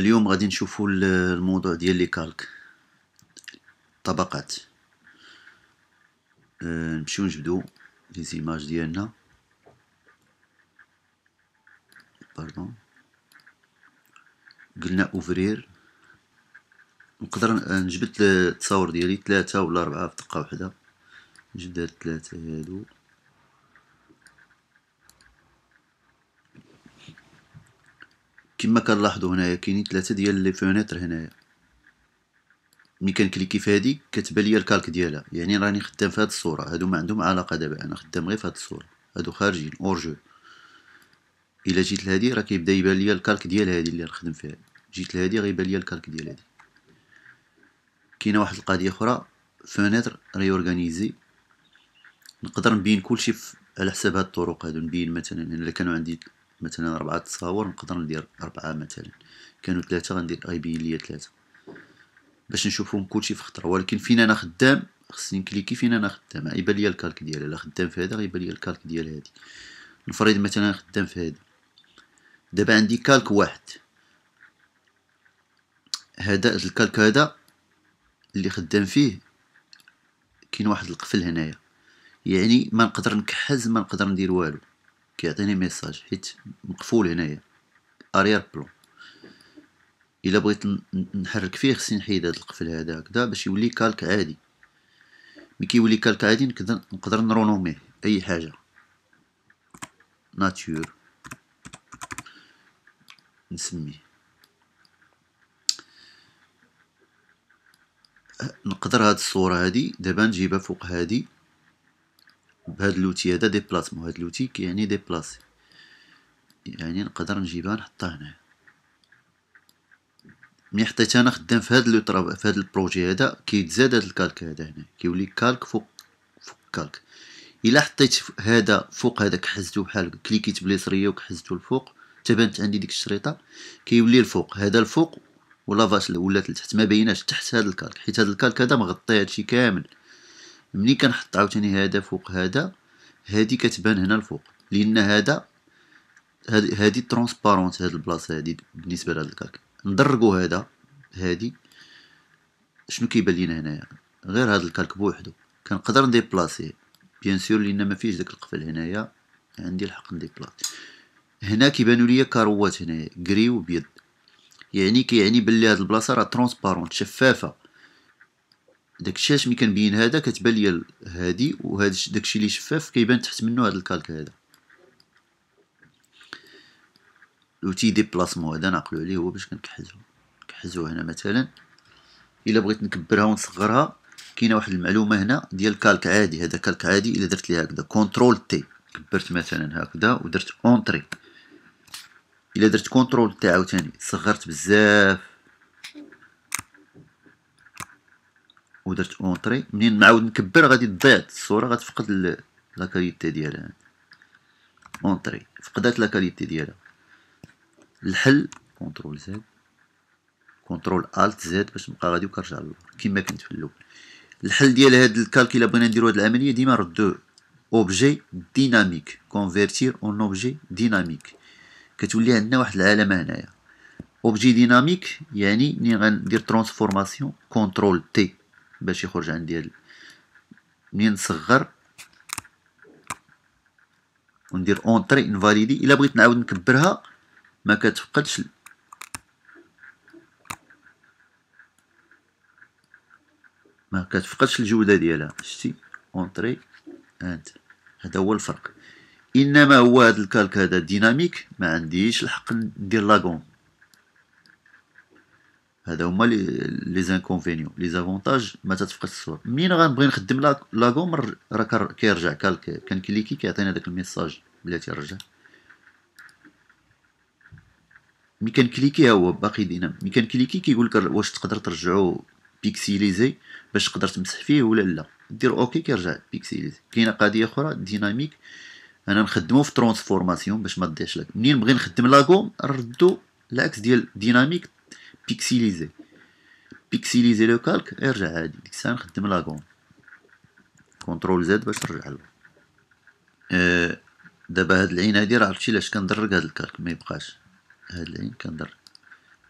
اليوم غادي نشوفوا الموضوع ديال لي كالك طبقات. نمشيو نجبدو لي زيماج ديالنا. باردون، قلنا اوفرير. نقدر نجبد التصاور ديالي 3 ولا 4 في دقة واحدة. نجبد هاد 3 هادو. كما كنلاحظوا هنايا كاينين 3 ديال لي فونيتر هنايا. ملي كنكليكي في هادي كتبان ليا الكالك ديالها، يعني راني خدام في هاد الصورة. هادو ما عندهم علاقة دابا، انا خدام غير في هاد الصورة. هادو خارجين اور جو. الا جيت لهادي راه كيبدا يبان ليا الكالك ديال هادي اللي نخدم فيها. جيت لهادي غيبان ليا الكالك ديال هادي. كاينه واحد القضيه اخرى، فونيتر ريورغانيزي. نقدر نبين كلشي على حساب هاد الطرق هادو. نبين مثلا الا كانوا عندي مثلا 4 تصاور نقدر ندير 4 مثلا، كانوا 3 غندير غيبين ليا 3 باش نشوفهم كلشي في خطره. ولكن فين انا خدام خصني نكليكي فين انا خدام غيبان ليا الكالك ديالها. الا خدام في هذا غيبان ليا الكالك ديال هادي. نفرض مثلا خدام في هادي، دابا عندي كالك واحد. هذا الكالك هذا اللي خدام فيه كاين واحد القفل هنايا، يعني ما نقدر نكحز، ما نقدر ندير والو. كيعطيني ميساج حيت مقفول هنايا اريير بلون. الا بغيت نحرك فيه خصني نحيد هذا القفل هذا هكذا باش يولي كالك عادي. ملي كيولي كالك عادي نقدر نرونوميه اي حاجه. ناتور نسميه. نقدر هاد الصوره هادي دابا نجيبها فوق هادي بهاد لوتي هذا ديبلاسمون. هاد لوتي كيعني ديبلاسي، يعني نقدر نجيبها نحطها هنا. ملي حطيت انا خدام في هاد البروجي هذا كيتزاد هاد الكالك هذا هنا، كيولي كالك فوق كالك. الا حطيت هذا فوق هذا كحزتو بحال كليكيت بليصريه وكحزتو الفوق تبانت عندي ديك الشريطه كيولي الفوق. هذا الفوق ولا فاش ولات لتحت ما بيناش تحت هذا الكالك، حيت هذا الكالك هذا مغطي هادشي كامل. ملي كنحط عاوتاني هذا فوق هذا، هادي كتبان هنا الفوق لان هذا هادي ترونسبارونت. هاد البلاصه هادي بالنسبه لهاد الكالك ندرجو هذا هادي. شنو كيبان لينا هنايا؟ غير هاد الكالك بوحدو. كنقدر نديبلاسيه بيان سور لان ما فيهش داك القفل هنايا، عندي الحق نديبلاسي. هنا كيبانوا ليا كاروات هنايا كري وبيض، يعني كيعني بلي هاد البلاصه راه ترونسبارونت شفافه. داكشي اش ملي كنبين هذا كتبان ليا هادي، وهذا داكشي اللي شفاف كيبان تحت منه هاد الكالك هذا. لوتي ديبلاسمون هذا نعقلو عليه هو باش كنكحزو هنا مثلا. الا بغيت نكبرها ونصغرها كاينه واحد المعلومه هنا ديال كالك عادي. هذا كالك عادي الا درت ليه هكذا كونترول تي كبرت مثلا هكذا ودرت اونطري. الا درت كونترول تي عاوتاني صغرت بزاف ودرت اونطري، منين نعاود نكبر غادي تضيع الصوره، غتفقد لا كاليتي ديالها. اونطري فقدات لا كاليتي ديالها. الحل كونترول زد كونترول الت زد باش نبقى غادي وكنرجع للور كيما كنت في الاول. الحل ديال هاد الكالك الا بغينا نديرو هاد العمليه ديما نردو اوبجي ديناميك كونفيرتير اون اوبجي ديناميك. كتولي عندنا واحد العلامه هنايا اوبجي ديناميك، يعني ملي غندير ترانسفورماسيون كونترول تي باش يخرج عندي مني نصغر وندير اونطري انفاليدي. الا بغيت نعاود نكبرها ما كتفقدش الجوده ديالها. شتي اونطري انت، هذا هو الفرق. انما هو هذا الكالك هذا ديناميك ما عنديش الحق ندير لاغون. هذا هما لي زانكونفينيون. لي زافونتاج ما تتفقدش الصور. منين غنبغي نخدم لاغون راه كيرجع كالك كنكليكي كيعطينا داك الميساج بلاتي رجع. ملي كنكليكي ها هو باقي ديناميك. ملي كنكليكي كيقول لك واش تقدر ترجعو بيكسيليزي باش تقدر تمسح فيه ولا لا. دير اوكي كيرجع بيكسيليزي. كاينه قضيه اخرى ديناميك، انا نخدمو في ترانسفورماسيون باش ما تضيعش لك. منين نبغي نخدم لاغوم نردو العكس ديال ديناميك بيكسيليزي. بيكسيليزي لو كالك يرجع عادي، ديك الساعه نخدم لاغوم كونترول زد باش نرجع له. دابا هاد العين هادي راه عرفتي علاش كندرج هاد الكالك ما يبقاش. هاد العين كندرج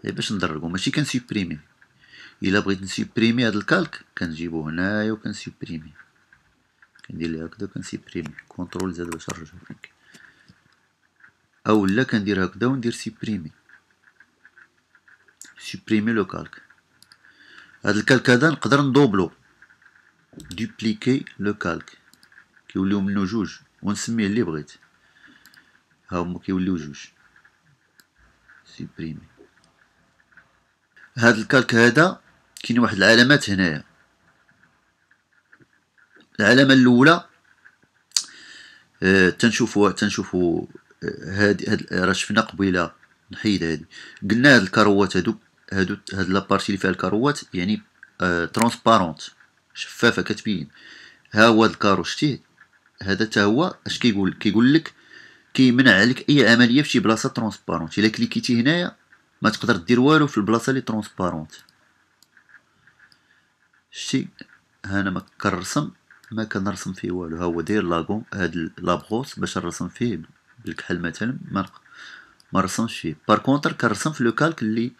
غير باش ندرجو ماشي كنسوبريمي. الا بغيت نسوبريمي هاد الكالك كنجيبو هنايا وكنسوبريمي، كندير ليه هكدا كنسوبريمي كونترول زد باش نرجعو فيك، اولا كندير هكدا وندير سوبريمي. سوبريمي لو كالك. هاد الكالك هذا نقدر ندوبلو دوبليكي لو كالك كيوليو منو جوج ونسميه اللي بغيت، ها هما كيوليو جوج. سوبريمي. هاد الكالك هذا كاين واحد العلامات هنايا. العلامه الاولى تنشوفو هاد راه شفنا قبيله نحيد هادي. قلنا هاد الكروات هادو هاد لابارتي اللي فيها الكروات يعني ترونسبارونت شفافه كتبين. ها هو هاد الكارو شتيه هذا تا هو اش كيقول لك كيمنع عليك اي عمليه فشي بلاصه ترونسبارونت. الا كليكيتي هنايا ما تقدر دير والو في البلاصه اللي ترونسبارونت. شتي هنا ما كنرسم ما كنرسم فيه والو. ها هو داير لاغون هاد لابغوس باش نرسم فيه بالكحل مثلا ما رسمش فيه. بار كونتر كنرسم في لو كالك اللي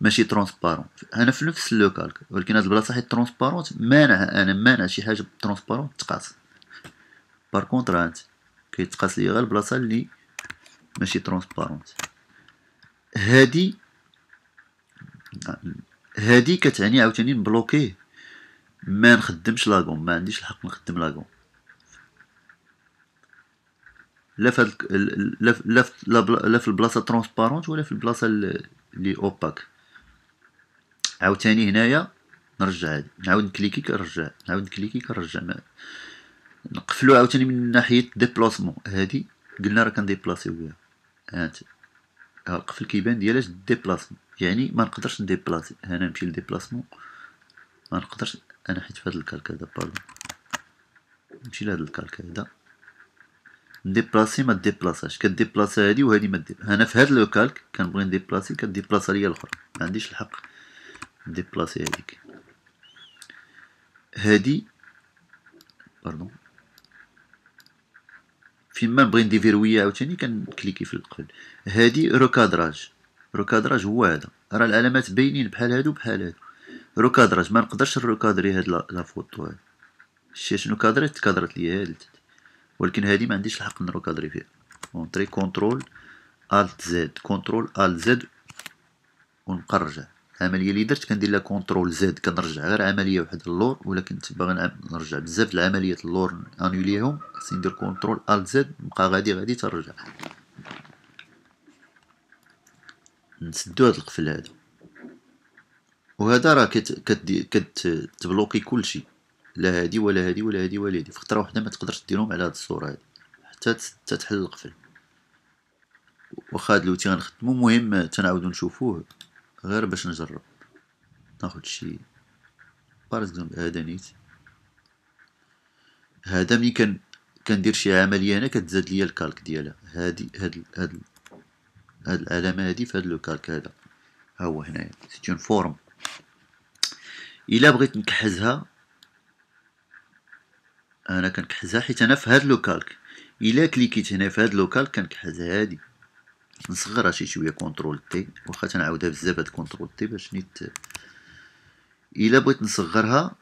ماشي ترونسبارون. انا في نفس لو كالك ولكن هاد البلاصه حيت ترونسبارونت مانع شي حاجه ترونسبارونت تقاس. بار كونتر هانت كيتقاس ليا غير البلاصه اللي ماشي ترونسبارونت. هادي كتعني عاوتاني نبلوكيه ما نخدمش لاغون، ما عنديش الحق نخدم لاغون لا في لا في البلاصه ترونسبارونت ولا في البلاصه اللي اوباك. عاوتاني هنايا نرجع هادي نعاود نكليكي كنرجع نعاود نكليكي كنرجع. نقفلو عاوتاني من ناحيه ديبلاسمون. هادي قلنا راه كنديبلاسيو بها. هانت القفل كيبان ديالاش ديبلاسمون يعني ما نقدرش نديبلاسي. هنا نمشي لديبلاسمون ما نقدرش انا حيت في هاد الكالك هذا باردون نمشي لهاد الكالك هذا نديبلاسي ما ديبلاساش. كديبلاسا هادي وهادي ما دير. هنا في هاد لو كالك كنبغي نديبلاسي كديبلاسا ليا الاخرى ما عنديش الحق نديبلاسي هاديك. هادي باردون فين ما نبغي نديفيروي عاوتاني كنكليكي في القفل. هادي روكادراج. روكادراج هو هذا راه العلامات باينين بحال هادو بحال هادو. روكادراج ما نقدرش نروكادري هاد لا فوتو هادي. شتي شنو كادريت تكادرت ليا هادي ولكن هادي ما عنديش الحق نروكادري فيها. اونطري كونترول الت زد كونترول الت زد ونبقى نرجع. العمليه اللي درت كندير لها كونترول زد كنرجع غير عمليه وحده اللور. ولا كنت باغي نرجع بزاف د العمليات اللور انوليهم خصني ندير كونترول الت زد نبقى غادي ترجع. نسدو هاد القفل هذا وهذا راه كتبلوكي كلشي لا هادي ولا هادي ولا هادي ولا هادي. في خطره واحده ما تقدرش ديرهم على هاد الصوره هادي حتى تحل القفل. واخا هاد لوتي غنخدمو مهم تنعاودو نشوفوه غير باش نجرب. ناخد شي بار اكزومبل هذا نيت. هذا ملي كندير شي عمليه هنا كتزاد ليا الكالك ديالها. هاد العلامه هادي في هاد لو كالك هذا ها هو هنايا سيت اون فورم. الا بغيت نكحزها انا كنكحزها حيت انا في هاد لو كالك. الا كليكيت هنا في هاد لو كالك كنكحزها هادي نصغرها شي شويه كونترول تي واخا تنعاودها بزاف هاد كونترول تي باش نيت. الا بغيت نصغرها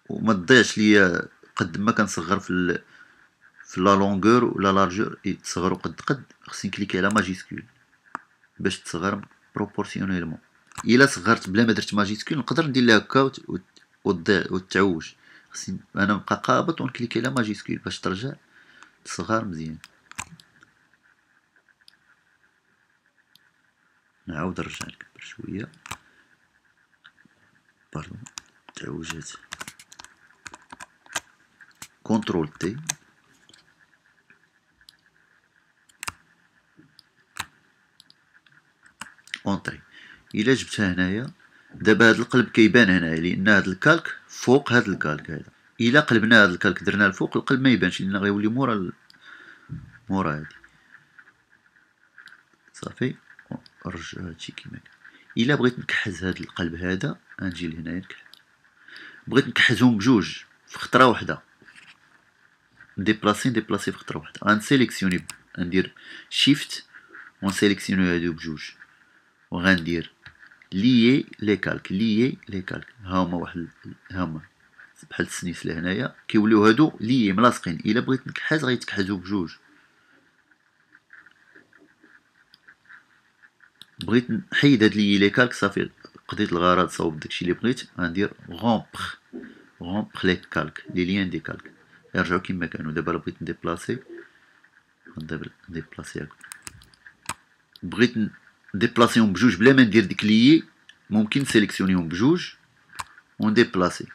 وما تضيعش ليا قد ما كنصغر في لا لونغور ولا لارجور يتصغروا قد خصني نكليكي على ماجيسكول باش تصغر بروبورسيونيلمون. الا صغرت بلا ما درت ماجيسكول نقدر ندير لها هكا وتضيع وتعوج. خصني انا نبقى قابط ونكليكي على ماجيسكول باش ترجع تصغر مزيان. نعاود نرجع نكبر شويه باردون تعوجات كونترول تي اونطري. الا جبتها هنايا دابا هاد القلب كيبان هنايا لان هاد الكالك فوق هاد الكالك هذا. الا قلبنا هاد الكالك درنا الفوق القلب ما يبانش لان غيولي مورا هادي. صافي نرجع هادشي كيما كان. الا بغيت نكحز هاد القلب هذا غنجي لهنايا نكحز. بغيت نكحزهم بجوج في خطره واحده، نديبلاسي في خطره واحده. غنسيليكسيوني، غندير شيفت ونسيليكسيوني هادو بجوج، وغندير ليي لي كالك. هاهما واحد، هاهما بحال السنيس لهنايا كيوليو هادو ليي ملاصقين. الا بغيت نكحز غيتكحزو بجوج. بغيت نحيد هاد لي كالك صافي قضيت الغرض، صوب داكشي اللي بغيت. غندير غومبخ لي كالك، لي ليان دي كالك يرجعو كيما كانوا. دابا بغيت نديبلاسي، نديبلاسي بغيت نديبلاسيهم بجوج بلا ما ندير ديك ليي، ممكن نسيليكسيونيهم بجوج ونديبلاسي.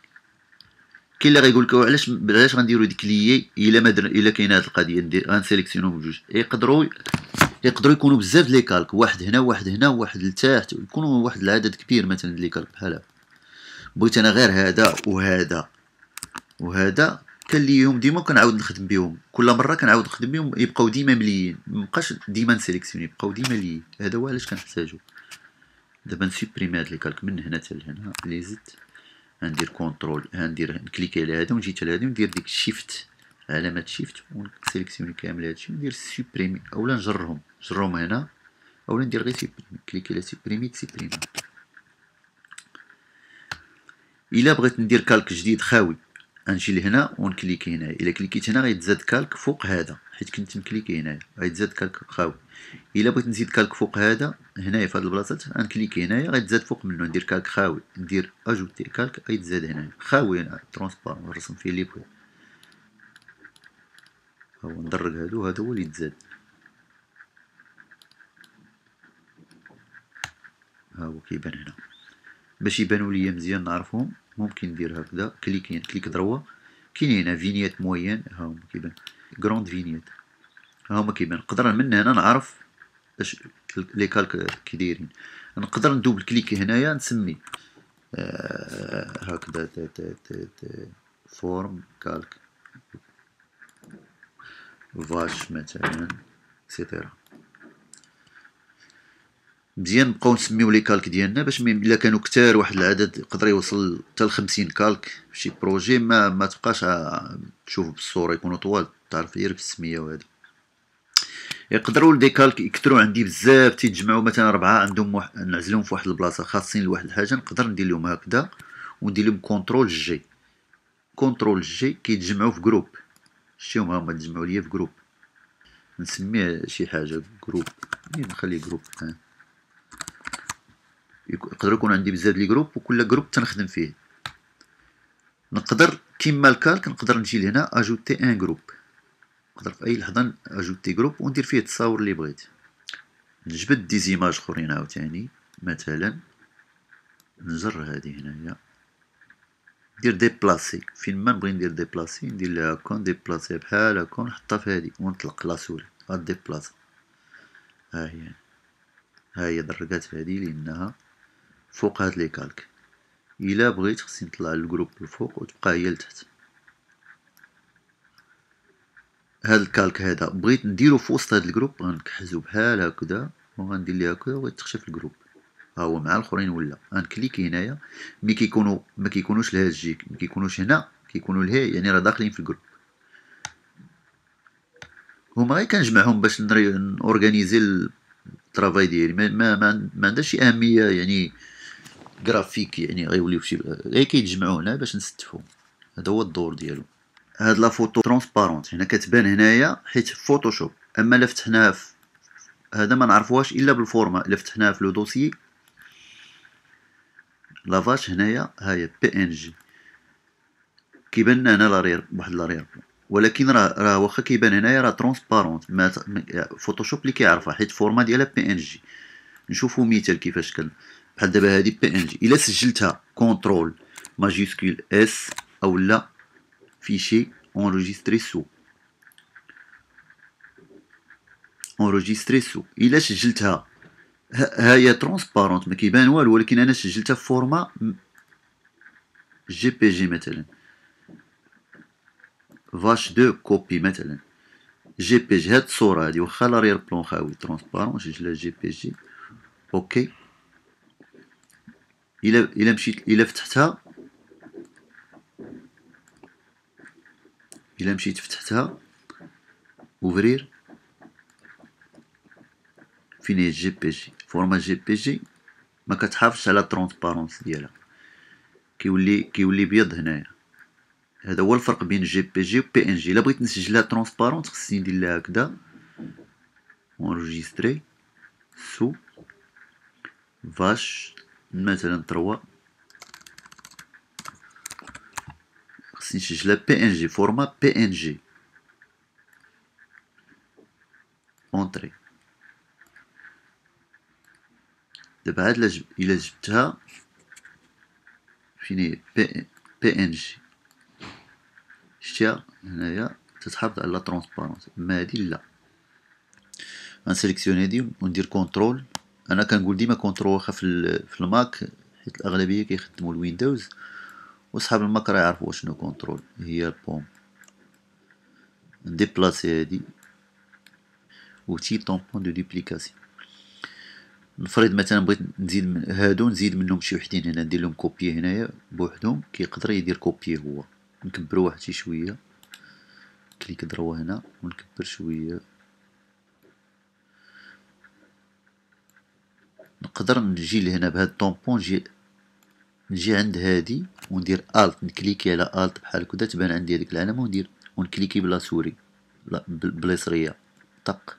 كاين اللي غيقول لك علاش غنديروا ديك ليي الا ما الا كاينه هاد القضيه ندير غنسيليكسيونيهم بجوج. يقدروا يكونوا بزاف لي كالك، واحد هنا وواحد هنا وواحد لتحت، يكونوا واحد العدد كبير مثلا لي كالك بحال هكا. بغيت انا غير هذا وهذا كان ليهم ديما كنعاود نخدم بهم، كل مره كنعاود نخدم بهم يبقاو ديما مليين، مابقاش ديما نسيليكسيوني، يبقاو ديما ليين. هذا هو علاش كنحتاجو. دابا نسوبريمي هاد لي كالك من هنا حتى لهنا. لي زدت غندير كونترول، غندير نكليكي على هذا ونجي حتى لهادي وندير ديك شيفت، علامه شيفت، ونسيليكسيوني كامل هادشي وندير سوبريمي، اولا نجرهم هنا، اولا ندير غير سوبريمي، كليكي على سوبريمي تسوبريمي. الا بغيت ندير كالك جديد خاوي غنجي لهنا ونكليكي هنا. الا كليكيت هنا غيتزاد كالك فوق هذا حيت كنت مكليكي هنايا، غيتزاد كالك خاوي. الا بغيت نزيد كالك فوق هذا هنايا في هاد البلاصات غنكليكي هنايا غيتزاد فوق منه، ندير كالك خاوي، ندير اجوتي كالك غيتزاد هنايا خاوي ترونسبارون، نرسم فيه اللي بغيت. ها هو ندرج هادو، هذا هو اللي يتزاد. ها هو كيبان هنا. باش يبانوا ليا مزيان نعرفهم ممكن ندير هكذا كليك ضربه. كاين هنا فينيات موين، ها هما كيبان كروند فينيات، ها هما كيبان. نقدر من هنا نعرف اش لي كالك كي دايرين. نقدر ندوبل كليكي هنايا نسمي هكذا فورم كالك فاش مثلا اكسيتيرا. مزيان نبقاو نسميو لي كالك ديالنا باش الا كانوا كتار واحد العدد يقدر يوصل حتى ل 50 كالك في شي بروجي، ما تبقاش تشوف بالصوره، يكونوا طوال تعرف غير بالسميه. وهذا يقدروا دي كالك يكثروا عندي بزاف، تيتجمعوا مثلا 4 عندهم نعزلهم في واحد البلاصه خاصين لواحد الحاجه، نقدر ندير لهم هكذا وندير لهم كونترول جي. كونترول جي كيتجمعوا في جروب، شتيهم هما تجمعوا ليا في جروب. نسميه شي حاجه جروب، نخليه جروب. يقدر يكون عندي بزاف لي جروب وكل جروب تنخدم فيه. نقدر كيما الكالك نقدر نجي لهنا اجوتي ان جروب، نقدر في اي لحظه اجوتي جروب وندير فيه التصاور اللي بغيت. نجبد دي زيماج اخرين عاوتاني، مثلا نجر هادي هنايا ندير ديبلاسي فين ما نبغي ندير ديبلاسي، ندير لها هاكا ديبلاسي بحال هاكا نحطها في هادي ونطلق لا سوري غاديبلاصا. ها هي دركات في هادي لانها فوق هاد لي كالك. الا بغيت خصني نطلع الجروب الفوق وتبقى هي لتحت. هاد الكالك هذا بغيت نديرو في وسط هاد الجروب، غنكحزو بحال هكذا وغندير ليه هكذا وغيتخشى في الجروب. ها هو مع الاخرين ولا غنكليكي هنايا. مي ما كيكونوش لهالجي، ما كيكونوش هنا، كيكونوا لهي يعني راه داخلين في الجروب. هما غير كنجمعهم باش نورغانيزي الترافاي ديالي، ما عندهاش شي اهميه يعني جرافيك، يعني غيوليو شي غير كيتجمعوا هنا باش نستفهم. هذا هو الدور ديالو. هاد لا فوتو ترونسبارونت هنا كتبان هنايا حيت فوتوشوب، اما الا فتحناها في هذا ما نعرفوهاش الا بالفورما. الا فتحناها في لو دوسيي لافاش هنايا هاهي بي ان جي كيبان لنا هنا لارير بواحد لارير، ولكن راه واخا كيبان هنايا راه ترونسبارونت. فوتوشوب اللي كيعرفها حيت فورما ديالها بي ان جي. نشوفو مثال كيفاش كان بحال دابا هادي بي ان جي. الا سجلتها كونترول ماجيسكول اس او لا فيشي اونجستري سو، اونجستري سو. الا سجلتها ها هي ترونسبارونت ما كيبان والو، ولكن انا سجلتها في فورما جي بي جي مثلا، فاش دو كوبي مثلا جي بي جي. هاد الصورة هادي واخا لارير بلون خاوي ترونسبارون نسجلها جي بي جي. اوكي. الا مشيت الا فتحتها، الا مشيت فتحتها اوفرير، فين هي جي بي جي فورما جي بي جي ما كتحافظش على الترونسبارونس ديالها، كيولي بيض هنايا. هذا هو الفرق بين جي بي جي و بي ان جي. الا بغيت نسجلها ترونسبارونت خصني ندير لها هكذا اونجستري سو فاش مثلا 3، خصني نسجلها بي ان جي فورما بي ان جي اونطري. دابا عاد الا جبتها فين هي بي ان جي شتيها هنايا تتحافظ على ترونسبارونس، اما هادي لا. غنسيليكسيوني هادي وندير كونترول. انا كنقول ديما كونترول واخا في الماك، حيت الاغلبيه كيخدموا الويندوز، وصحاب الماك راه يعرفوا شنو كونترول. هي البوم نديبلاسي هادي وتي طومبون دو دوبليكاسيون. نفرض مثلا بغيت نزيد من هادو، نزيد منهم شي وحدين هنا، ندير لهم كوبي هنايا بوحدهم، كيقدر يدير كوبي هو. نكبرو واحد شي شويه، كليك دروا هنا ونكبر شويه. نقدر نجي لهنا بهاد الطومبون، نجي عند هادي وندير الت، نكليكي على الت بحال هكدا تبان عندي هاديك العلامه، وندير ونكليكي بلا سوري باليسريه طق،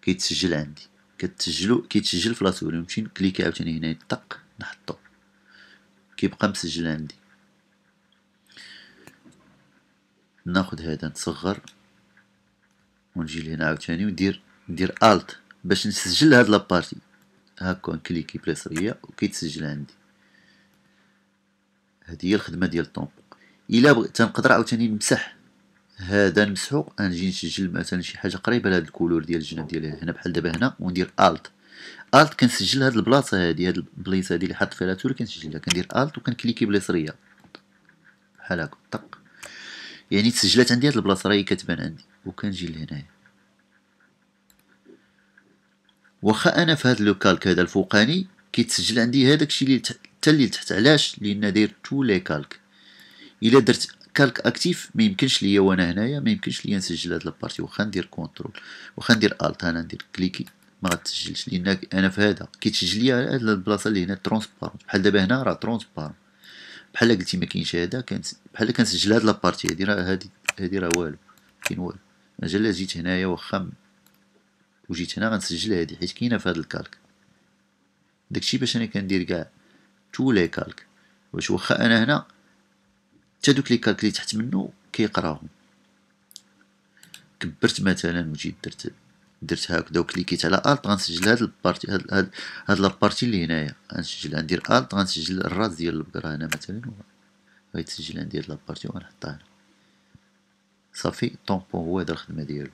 كيتسجل عندي. كيتسجل في لاسوري. نمشي نكليكي عاوتاني هنا طق نحطو، كيبقى مسجل عندي. ناخد هذا نصغر ونجي لهنا عاوتاني وندير الت باش نسجل هاد لابارتي. هاكا نكليكي باليسريه وكيتسجل عندي. هادي هي الخدمه ديال الطومبون. الا بغيت نقدر عاوتاني نمسح هذا، نمسحو نجي نسجل مثلا شي حاجه قريبه لهاد الكولور ديال الجناب ديالها هنا بحال دابا هنا، وندير الت كنسجل هاد البلاصه هادي، هاد البليصه هادي اللي حاط فيها لاتوري كنسجلها. كندير الت وكنكليكي باليسريه بحال هكا طق، يعني تسجلات عندي هاد البلاصه راهي كتبان عندي. وكنجي لهنايا واخا انا في هاد لو كالك هذا الفوقاني كيتسجل عندي هذاك الشيء اللي حتى اللي تحت. علاش؟ لان داير تو لي كالك. الا درت كالك اكتيف ما يمكنش ليا وانا هنايا، ما يمكنش ليا نسجل هاد لابارتي. واخا ندير كونترول واخا ندير الت انا ندير كليكي ما غتسجلش، لان انا في هذا كيتسجل ليا هاد البلاصه اللي هنا ترونسبارونت. بحال دابا هنا راه ترونسبارونت، بحال قلتي ما كاينش هذا، بحال كنسجل هاد لابارتي هادي. راه هادي راه والو، كاين والو. اجا جيت هنايا واخا وجيت هنا غنسجل هادي حيت كاينه في هاد الكالك. داكشي باش انا كندير كاع تو لي كالك، واش واخا انا هنا حتى دوك لي كالك لي تحت منو كيقراهم. كبرت مثلا وجيت درت هكذا وكليكيت على الت، غنسجل هاد البارتي، هاد لابارتي اللي هنايا غنسجلها. ندير الت غنسجل الراس ديال البقره هنا مثلا، غيتسجل عندي هاد لابارتي وغنحطها هنا. صافي طومبون هو هذا الخدمه ديالو.